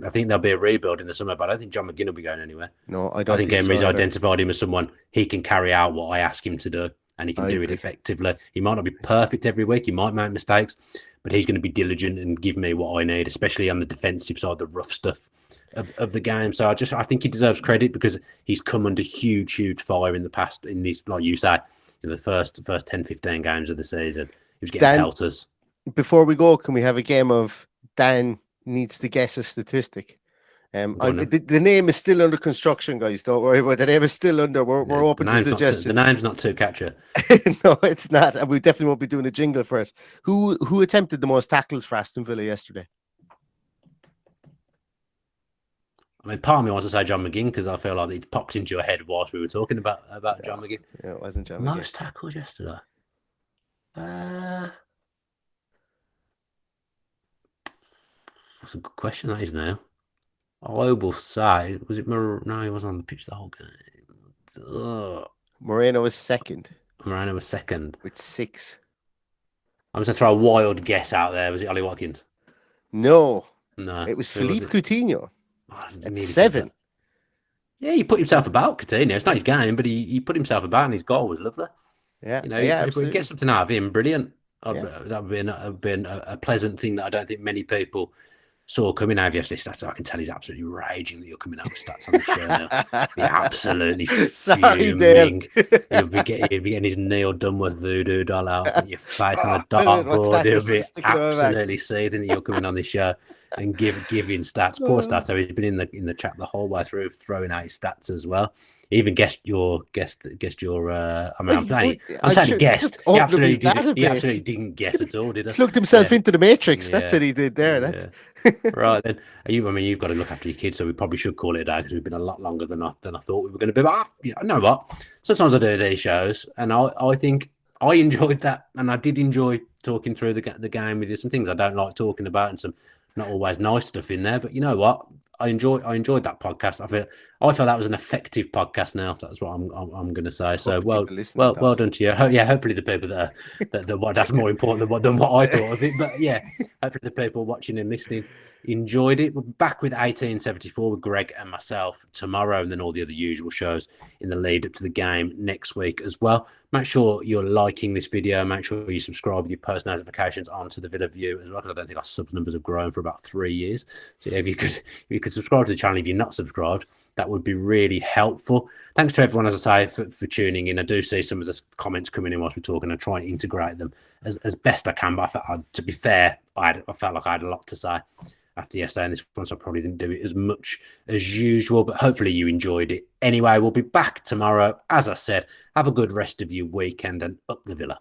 think there'll be a rebuild in the summer, but I don't think John McGinn will be going anywhere. No, I don't. I think Emery's identified him as someone he can carry out what I ask him to do, and he can do it effectively. He might not be perfect every week. He might make mistakes, but he's going to be diligent and give me what I need, especially on the defensive side, the rough stuff of the game. So I think he deserves credit because he's come under huge fire in the past, in these, like you say, in the first 10, 15 games of the season. He was getting pelters. Before we go, can we have a game of Dan needs to guess a statistic? The name is still under construction, guys. Don't worry about it. The name is still under. We're open to suggestions. The name's not too catchy. No, it's not. And we definitely won't be doing a jingle for it. Who attempted the most tackles for Aston Villa yesterday? I mean, part of me wants to say John McGinn because I feel like it popped into your head whilst we were talking about John McGinn. Yeah, it wasn't John McGinn. Most tackles yesterday. That's a good question, that is now. I will say, was it No, he wasn't on the pitch the whole game. Moreno was second. With 6. I'm just going to throw a wild guess out there. Was it Ollie Watkins? No. It was Philippe Coutinho. At 7. Yeah, he put himself about, Coutinho. It's not his game, but he put himself about, and his goal was lovely. Yeah, if we get something out of him, brilliant. That would have been a pleasant thing that I don't think many people saw coming out of yesterday. Stats, I can tell he's absolutely raging that you're coming out with stats on the show now. Be absolutely fuming. He'll be getting his Neil Dunworth voodoo doll out, putting your face on the dartboard. He'll be absolutely seething that you're coming on this show and giving stats. Poor stats. So he's been in the chat the whole way through, throwing out his stats as well. He even guessed your. I mean, I'm saying he guessed. He absolutely didn't guess at all, did he? Plugged himself into the matrix. That's what he did there. That's right then. You've got to look after your kids, so we probably should call it a day because we've been a lot longer than I thought we were going to be. But you know what? Sometimes I do these shows, and I think I enjoyed that, and I did enjoy talking through the game with you. Some things I don't like talking about, and some not always nice stuff in there. But you know what? I enjoyed that podcast. I felt that was an effective podcast. Now that's what I'm going to say. So well done to you. Hopefully the people that that's more important than what I thought of it. But yeah, hopefully the people watching and listening enjoyed it. We'll be back with 1874 with Greg and myself tomorrow, and then all the other usual shows in the lead up to the game next week as well. Make sure you're liking this video. Make sure you subscribe with your post notifications onto the Villa View as well, because I don't think our subs numbers have grown for about 3 years. So yeah, if you could subscribe to the channel if you're not subscribed, that would be really helpful. Thanks to everyone, as I say, for tuning in. I do see some of the comments coming in whilst we're talking and try and integrate them as best I can. But to be fair, I felt like I had a lot to say after yesterday, and this one, so I probably didn't do it as much as usual, but hopefully you enjoyed it. Anyway, we'll be back tomorrow. As I said, have a good rest of your weekend and up the Villa.